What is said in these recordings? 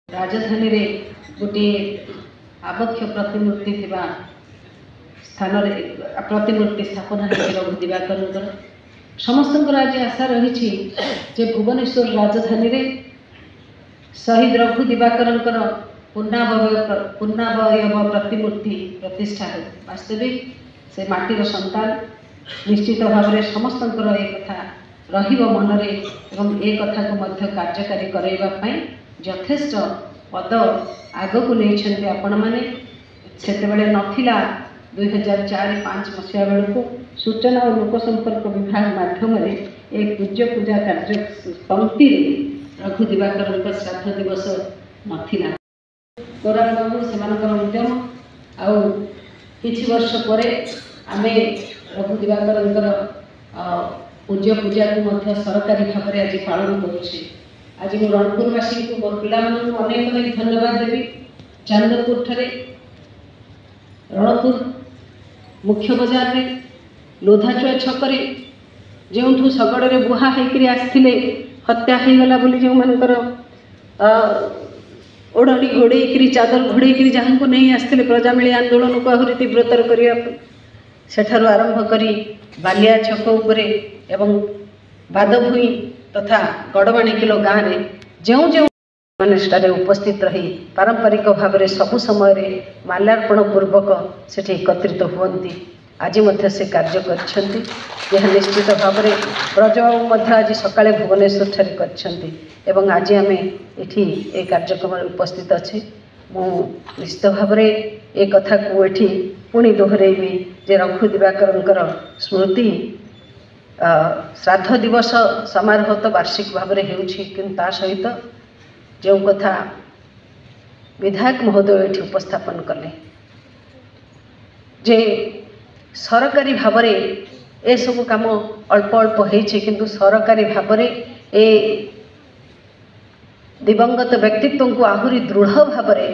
राजधानी रे गोटे आबक्ष प्रतिमूर्ति थिबा स्थान प्रतिमूर्ति स्थापना रघु दिवाकर समस्त आज आशा रही भुवनेश्वर राजधानी रे शहीद रघु दिवाकर पूर्णावयव प्रतिमूर्ति प्रतिष्ठा हो। वास्तविक से माटीर संतान निश्चित भाव में समस्त कथा मनरे एवं ए कथा को कार्यकारी कराइबा यथेष्ट पद आग को नहीं आपण मैंने से नथिला 2004-5 मसीहा बेलू सूचना और लोक संपर्क विभाग माध्यम एक पूज्य पूजा कार्य पंक्ति रघु दिवाकर श्राद्ध दिवस नथिला कोराल बाबू से उद्यम आउ किछि वर्ष पर आमे रघु दिवाकर पूज्य पूजा को सरकारी भाव में आज पालन करुचे। आज मु रणपुरवासी को मोर पिला अनेक अनेक धन्यवाद देवी। चांदपुर ठारे रणपुर मुख्य बजार रे लोधाचुआ छकरे जो शगड़े बुहा होकर आसते हत्या हो गला बोली जो मानकर ओढ़णी घोड़े चादर घोड़े जहाँ को नहीं आसते प्रजामेली आंदोलन को आहरी तीव्रतर करने सेठारु आरंभ करी बालिया छक उपरे एवं बादभूई तथा गड़वाणीकिलो गाँव में जो जो माने उपस्थित रही पारंपरिक भाव में सबु समय माल्यार्पण पूर्वक से एकत्रित हुए आज मध्य से कार्य कर निश्चित भाव में ब्रजबाबू आज सकाळे भुवनेश्वर ठारे कर आज आम ये कार्यक्रम उपस्थित अच्छे। मु निश्चित भाव में एक कथा को ये पुणी दोहरेबी जे रघु दिवाकर स्मृति श्राद्ध दिवस समारोह तो वार्षिक भाव में हो सहित जो कथा विधायक महोदय ये उपस्थापन कले जे सरकारी भाव में ए सब काम अल्प अल्प हो सरकारी भाव में ए दिवंगत व्यक्तित्व को आहरी दृढ़ भाव में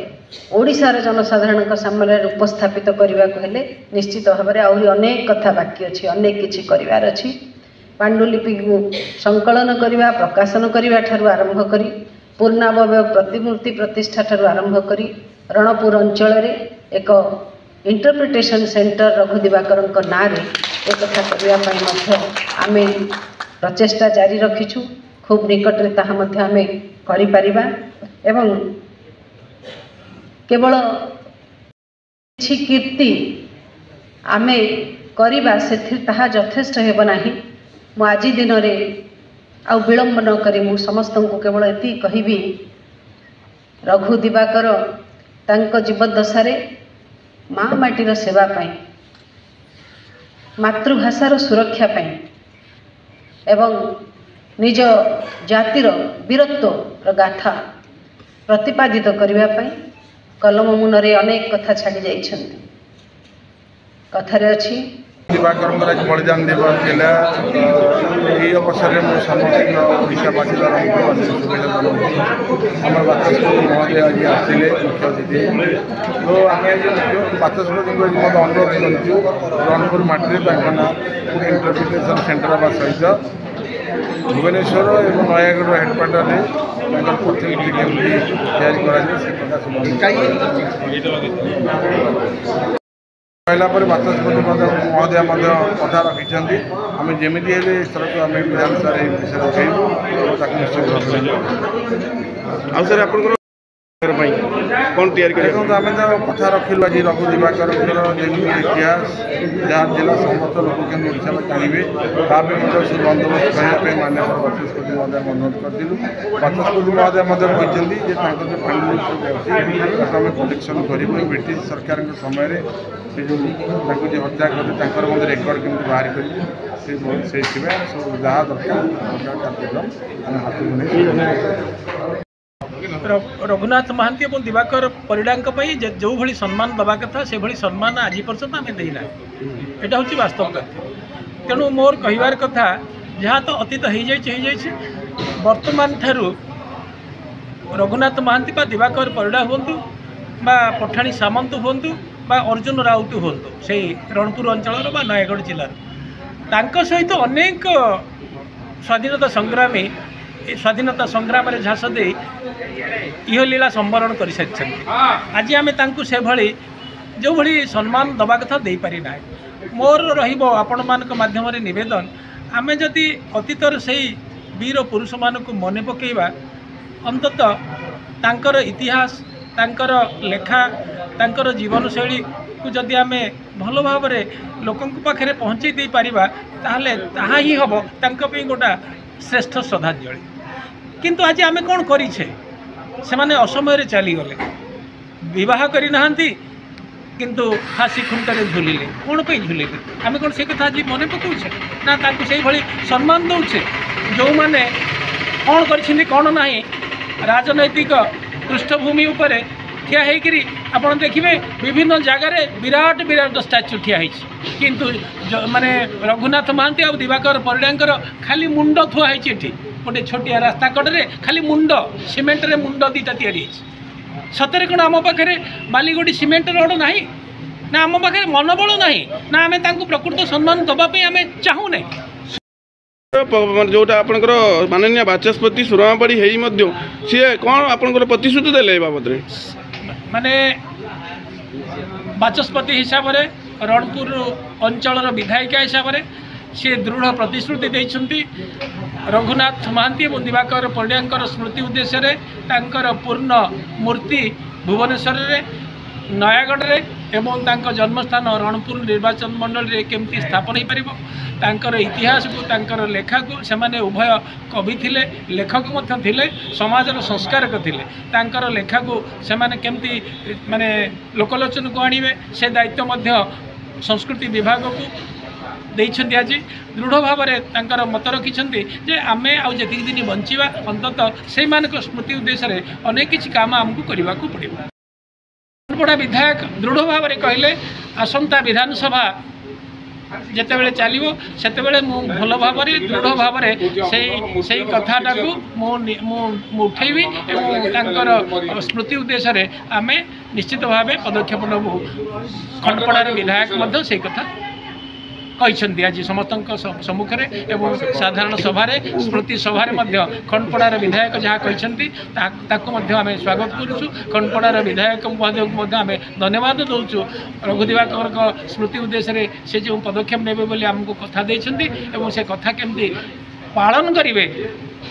ओडिशार जनसाधारण सामने उपस्थापित करने को हेले निश्चित भाव में आहरी अनेक कथा बाकी अच्छी अनेक किछि करिवार अछि। पांडुलिपि को संकलन करने प्रकाशन करने ठारू आरंभ करी पूर्णावय प्रतिमूर्ति प्रतिष्ठा ठारू आरंभ करी रणपुर अंचल एक इंटरप्रिटेशन सेंटर रघु दिवाकर ना एक कथा करने आम प्रचेषा जारी रखीचु। खूब निकट में ताहा मध्य आमे करि परिबा एवं केवल किछि कीर्ति आमे करिबा से ताहा यथेष्ट हेब नाही। मु आज दिन रे आ विलंब न करी मु समस्त को केवल एति कहिबी रघु दिवाकर तांको जीवदशा माँ माटीर सेवा पाई मातृभाषार सुरक्षा पाई एवं निज जातिर वीरत्व गाथा प्रतिपादित करने कलम मुनरे अनेक कथा छाड़ी जाइछन्ति। कथारे अछि दिवाकर आज बलिदान दिवस है। ये अवसर में समस्त ओडावासी आम बाचस्पति महोदय आज आसते मुख्य अतिथि तो आम आज बाचस्पति को अनुरोध करूँ रणपुर माटी ना इंटरप्रिटेशन सेंटर हवा सहित भुवनेश्वर और नयागढ़ हेडक्वार्टर में प्रतिनिधि केमती कहला बाचस्पति महोदय कथा रखी आम जमी थरक आम विधानसभा विषय उठेबू निश्चित भाव सर कौन तैयारी देखो आम तो कथा रखिलु आज रघु दिवाकर इतिहास जहाँ जिला समस्त लोक केन्द्र ओडिशा में जानवे ताकि से बंदोबस्त करने माननीय बाचस्पति महोदय अनुरोध करूँ। बाचस्पति महोदय कहते जो पांडुलिपि आम कलेक्शन करूँ ब्रिटिश सरकार समय से जो हत्या करते रेकर्ड केमती बाहर करें सब जहाँ दरकार कार्यक्रम हाथ में रघुनाथ महांती और दिवाकर परिडा जो भली सम्मान दवा कथा से भली सम्मान आज पर्यंत आम देना यहाँ हूँ वास्तव कथा। तेणु मोर कहबार कथा जहाँ तो अतीत हो वर्तमान ठारू रघुनाथ महांती दिवाकर परिडा हूँ पठाणी सामंत हूँ अर्जुन राउत हूँ से रणपुर अंचल नयागढ़ जिलार सहित अनेक स्वाधीनता संग्रामी स्वाधीनता संग्राम रे झास दे इहलीला संवरण कर सारी आज आम से भली जो भली सम्मान दबा कथा दे पारि ना मोर रहिबो आपण मानक माध्यम रे निवेदन आमे जदि अतीतर से वीर पुरुष मानक मने पकेबा अंततः तांकर इतिहास तांकर लेखा तांकर जीवन शैली को जदि आमे भल भाव लोकों पाखे पहुँचे दे पारिबा ताहले ताहा ही हबो तांका पे गोटा श्रेष्ठ श्रद्धांजलि किंतु आज आमे कोन करिछे से माने असमय रे चली गले विवाह करि नहांती किंतु फाँसी खुंटे झुलिले कौन पे झुलिले आम कौन से कथा आज मन पकाउछे ना ताकू से भली सम्मान दौचे जो मैंने कौन कर कौन ना राजनैतिक पृष्ठभूमि उपरे ठिया होकर आपड़ देखिए विभिन्न जगार विराट विराट स्टाच्यू ठिया किंतु माने रघुनाथ महांती और दिवाकर परिडांकर खाली मुंड थुआई गोटे छोटिया रास्ता कड़े खाली मुंड सीमेंट रे मुंड दीटा तैयारी सतरे कौन आम पाखे बालीगोटी सीमेंट रोड ना ना आम पाखे मनोबल ना ना आम प्रकृत सम्मान दवाई आम चाहू ना जोटा आपंकर माननीय बाचस्पति सुरमापाड़ी सी कौन आपंकर प्रतिश्रुति देले बाबद माने बाचस्पति हिसाब से रणपुर अंचल विधायिका हिसाब से सी दृढ़ प्रतिश्रुति देइछन्ति रघुनाथ महांती और दिवाकर परिडांकर स्मृति उद्देश्य रे तांकर पूर्ण मूर्ति भुवनेश्वर रे नयागढ़ रे एवं तांकर जन्मस्थान रणपुर निर्वाचन मंडल रे केमती स्थापन हो पारिबो तांकर इतिहास को तांकर लेखा को से माने उभय कवि थिले लेखक मध्य थिले समाजर संस्कारक थिले तांकर लेखा को से माने केमती माने लोकलोचन को आनिबे से दायित्व मध्य संस्कृति विभाग को देइछन्ति आज दृढ़ भाव में मत रखिछन्ति जे आमे आउ जेति दिन बंचिबा अंततः से मानक स्मृति उद्देश्य रे अनेक किछि काम हमकु करिबा को पड़िबो बड़ा विधायक दृढ़ भाव में कहले आसंता विधानसभा जिते बड़े चलो से भल भाव दृढ़ भाव से कथाटा को उठेबी और स्मृति उद्देश्य आम निश्चित भाव पदक्षेप नबू खंडपड़ार विधायक से कथा कहते आज समस्त सम्मुखें एवं साधारण सभा स्मृति सभा खंडपड़ार विधायक जहाँ कहते आम स्वागत करुचु खंडपड़ार विधायक महोदय आम धन्यवाद दौचु रघु दिवाकर स्मृति उद्देश्य से जो पदक्षेप नेबे बोली आमको कथा देइछन्ति एवं से कथा केमती पालन करेंगे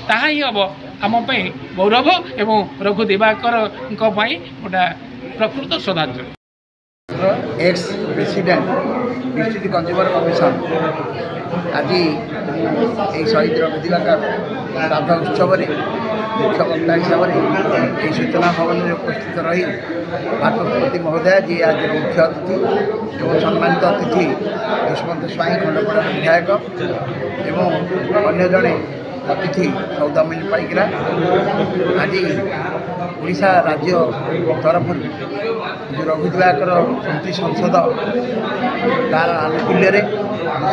ताहा ही हम आमपाई गौरव एवं रघु दिवाकर गोटा प्रकृत श्रद्धांजलि ex president district consumer commission आज ये शहीद रघु दिवाकर श्राद्ध उत्सव मुख्य वक्ता हिसाब से सूचना भवन में उपस्थित रही बाचस्पति महोदय जी आज मुख्य अतिथि एवं सम्मानित अतिथि दुष्मंत स्वाई खंडपड़ा विधायक एवं अन्य जड़े अतिथि सौदामिनी पाइकरा आज ओडिशा राज्य तरफ जो रघु दिवाकर स्मृति संसद तार आनुकूल्य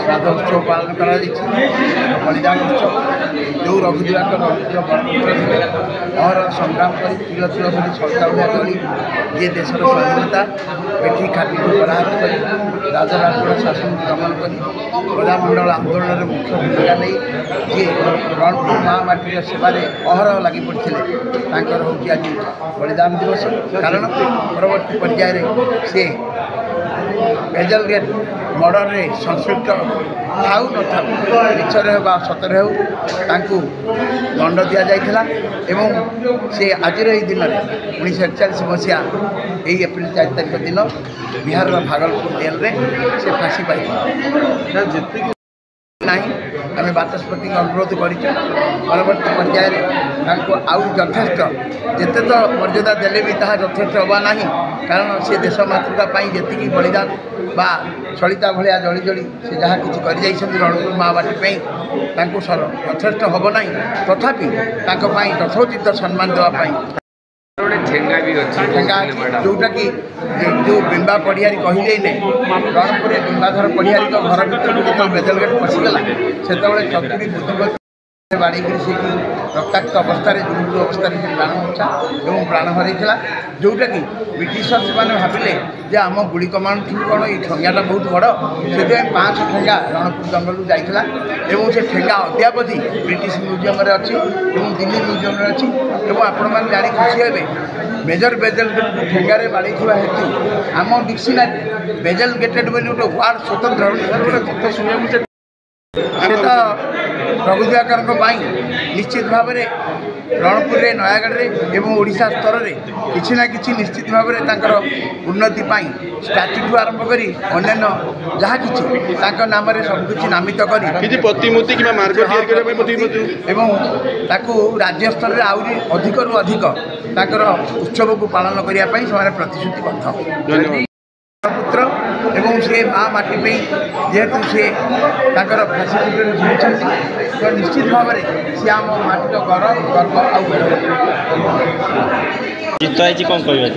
श्राद्ध उत्सव पालन कर बलिदान उत्सव जो रघु दिवाकर बड़पुत्र थे और संग्राम कर तिल तिल कर सल्टा उड़ा चली जे देशर स्वाधीनता एटी खाटी को पराहत कर राजराजर शासन दमन कर कलामंडल आंदोलन में मुख्य भूमिका नहीं जी रणपुर महामाटी सेवार अहरह लगी पड़ते हूँ आज बलिदान दिवस कारण परवर्ती पर्यायर से भेजल गेट मर्डर रे संश्लिष्ट थाऊ न था मिछरे हो सतरे हो दंड दि जाइथिला एवं से आज दिन में 1941 मसीहा यही एप्रिल 4 तारिख दिन बिहार भागलपुर जेल रे से फांसी पाई नहीं आम बाचस्पति अनुरोध कर परवर्ती पर्यायर आउ यथेष्ट जिते तो मर्यादा देले भी ताहा यथेष्ट हवा ना कारण से देश मातृका जी बलिदान बा सलिता भाया जली जली से जहाँ किसी कर रणपुर महाबाटी यथेष्ट हम ना तथापि यथोचित सम्मान देवाई जोटा कि जो बिंबा पढ़ियारी कहले रणपुर बिंबाधर पढ़ियारी घर भर जो बेदलगेट पशिगला से चतुरी बुद्धिमती ବାଡ଼େଇକରି ସେଇଠି ରକ୍ତାକ୍ତ ଅବସ୍ଥାରେ ଜୁଡ଼ୁବୁଡ଼ୁ ଅବସ୍ଥାରେ ସେ ପ୍ରାଣ ମୂର୍ଚ୍ଛା ଏବଂ ପ୍ରାଣ ହରାଇଥିଲା, ଯେଉଁଟାକି ବ୍ରିଟିଶର ସେମାନେ ଭାବିଲେ ଯେ ଆମ ଗୁଳି କମାଣ୍ଡ ଠୁ କ'ଣ ଏଇ ଠେଙ୍ଗାଟା ବହୁତ ବଡ଼, ସେଥିପାଇଁ 5 ଠେଙ୍ଗା ରଣପୁର ଜଙ୍ଗଲରୁ ଯାଇଥିଲା ଏବଂ ସେ ଠେଙ୍ଗା ଅଦ୍ୟାବଧି ବ୍ରିଟିଶ ମ୍ୟୁଜିୟମରେ ଅଛି ଏବଂ ଦିଲ୍ଲୀ ମ୍ୟୁଜିୟମରେ ଅଛି। ଏବଂ ଆପଣମାନେ ଜାଣି ଖୁସି ହେବେ ମେଜର ବେଜେଲ ଗେଟ୍କୁ ଠେଙ୍ଗାରେ ବାଡ଼େଇଥିବା ହେତୁ ଆମ ଡିକ୍ସନାରୀ ବେଜେଲ ଗେଟେଡ୍ ବୋଲି ଗୋଟେ ୱାର୍ଡ଼ ସ୍ୱତନ୍ତ୍ର ସେ ତ ରଘୁ ଦିବାକରଙ୍କ ପାଇଁ ନିଶ୍ଚିତ ଭାବରେ ରଣପୁରରେ ନୟାଗଡ଼ରେ ଏବଂ ଓଡ଼ିଶା ସ୍ତରରେ କିଛି ନା କିଛି ନିଶ୍ଚିତ ଭାବରେ ତାଙ୍କର ଉନ୍ନତି ପାଇଁ ଷ୍ଟାଚ୍ୟୁଠୁ ଆରମ୍ଭ କରି ଅନ୍ୟାନ୍ୟ ଯାହା କିଛି ତାଙ୍କ ନାମରେ ସବୁକିଛି ନାମିତ କରି ପ୍ରତିମୂର୍ତ୍ତି କିମ୍ବା ମାର୍ଗ ତିଆରି କରିବା ପାଇଁ ପ୍ରତିମୂର୍ତ୍ତି ଏବଂ ତାକୁ ରାଜ୍ୟ ସ୍ତରରେ ଆହୁରି ଅଧିକରୁ ଅଧିକ ତାଙ୍କର ଉତ୍ସବକୁ ପାଳନ କରିବା ପାଇଁ ସେମାନେ ପ୍ରତିଶ୍ରୁତିବଦ୍ଧ। ପୁତ୍ର ଏବଂ ସେ ମା ମାଟି ପାଇଁ ଯେହେତୁ ସେ ତାଙ୍କର ଫ୍ୟାସିଲିଟିରେ ଜିଣିଛନ୍ତି ତ ନିଶ୍ଚିତ ଭାବରେ ସେ ଆମ ମାଟିର ଗର୍ବ ଆଉ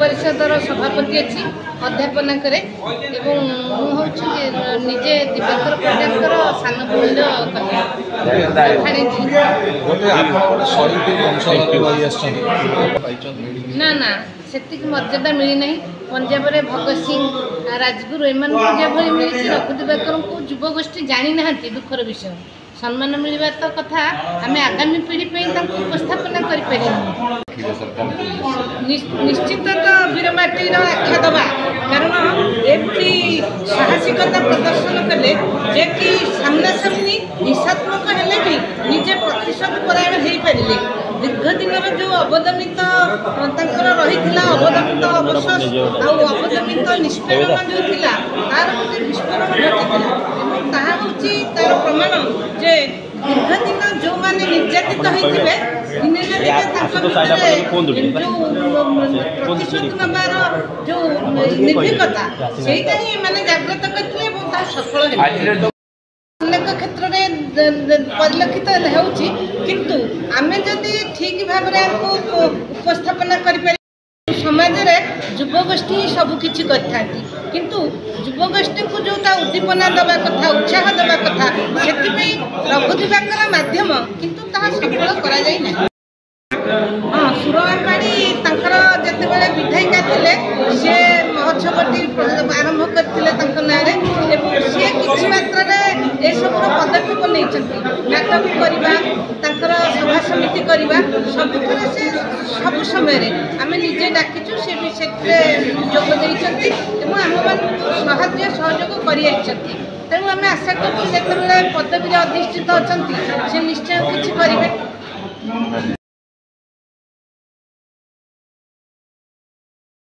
ପରିଷଦର ସଭାପତି ଅଛି ଅଧ୍ୟାପନା କରେ ଏବଂ ମୁଁ ହେଉଛି ନିଜେ ଦିବାକର ପରିଡ଼ାଙ୍କର ସାନ ଭଉଣୀର ନା ନା ସେତିକି ମର୍ଯ୍ୟାଦା ମିଳିନାହିଁ। ପଞ୍ଜାବରେ ଭଗତ ସିଂ ରାଜଗୁରୁ ଏମାନଙ୍କୁ ଯେଭଳି ମିଳିଛି ରଘୁ ଦିବାକରଙ୍କୁ ଯୁବଗୋଷ୍ଠୀ ଜାଣିନାହାନ୍ତି, ଦୁଃଖର ବିଷୟ। ସମ୍ମାନ ମିଳିବା ତ କଥା, ଆମେ ଆଗାମୀ ପିଢ଼ି ପାଇଁ ତାଙ୍କୁ ଉପସ୍ଥାପନା କରିପାରିବୁ। ନିଶ୍ଚିତ ତ ବୀରମାଟିର ଆଖ୍ୟା ଦେବା, କାରଣ ଏମିତି ସାହସିକତା ପ୍ରଦର୍ଶନ କଲେ ଯେ କି ସାମ୍ନାସାମ୍ନି ହିଂସାତ୍ମକ ହେଲେ ବି ନିଜେ ପ୍ରତିଶୋଧ ପରାୟଣ ହେଇପାରିଲେ। ଦୀର୍ଘ ଦିନର ଯେଉଁ ଅବଦମିତ ତାଙ୍କର ରହିଥିଲା ଅବଦମିତ ଅବଶୋଷ ଆଉ ଅବଦମିତ ନିଷ୍ପେରଣ ଯେଉଁ ଥିଲା ତାର ଗୋଟେ ବିସ୍ଫୋରଣ ଘଟିଥିଲା ଏବଂ ତାହା ହେଉଛି ତାର ପ୍ରମାଣ ଯେ ଦୀର୍ଘ ଦିନ ଯେଉଁମାନେ ନିର୍ଯାତିତ ହୋଇଥିବେ ଦିନେ ନା ଦିନେ ତାଙ୍କ ଭିତରେ ଯେଉଁ ପ୍ରତିଶୋଧ ନେବାର ଯେଉଁ ନିର୍ଭୀକତା ସେଇଟା ହିଁ ଏମାନେ ଜାଗ୍ରତ କରିଥିଲେ ଏବଂ ତାହା ସଫଳ ହେଲେ। ଅନେକ କ୍ଷେତ୍ରରେ ପରିଲକ୍ଷିତ ହେଉଛି, କିନ୍ତୁ ଆମେ ଯଦି ଠିକ୍ ଭାବରେ ଆକୁ ଉପସ୍ଥାପନା କରିପାରିବା ସମାଜରେ ଯୁବଗୋଷ୍ଠୀ ହିଁ ସବୁକିଛି କରିଥାନ୍ତି, କିନ୍ତୁ ଯୁବଗୋଷ୍ଠୀଙ୍କୁ ଯେଉଁଟା ଉଦ୍ଦୀପନା ଦେବା କଥା ଉତ୍ସାହ ଦେବା କଥା ସେଥିପାଇଁ ରଘୁ ଦିବାକର ମାଧ୍ୟମ କିନ୍ତୁ ତାହା ସଫଳ କରାଯାଇନାହିଁ। ହଁ, ସୁରମା ପାଢ଼ୀ ତାଙ୍କର ଯେତେବେଳେ ବିଧାୟିକା ଥିଲେ ସେ ମହୋତ୍ସବଟି ଆରମ୍ଭ କରିଥିଲେ ତାଙ୍କ ନାଁରେ ଏବଂ ସିଏ କିଛି ମାତ୍ରାରେ ଏସବୁର ପଦକ୍ଷେପ ନେଇଛନ୍ତି। ନାଟକ କରିବା, ତାଙ୍କର ସଭା ସମିତି କରିବା, ସବୁଥିରେ ସେ ସବୁ ସମୟରେ ଆମେ ନିଜେ ଡାକିଛୁ, ସେ ବି ସେଥିରେ ଯୋଗ ଦେଇଛନ୍ତି ଏବଂ ଆମମାନଙ୍କୁ ସାହାଯ୍ୟ ସହଯୋଗ କରିଆସିଛନ୍ତି। ତେଣୁ ଆମେ ଆଶା କରୁଛୁ ଯେତେବେଳେ ପଦବୀରେ ଅଧିଷ୍ଠିତ ଅଛନ୍ତି ସେ ନିଶ୍ଚୟ କିଛି କରିବେ।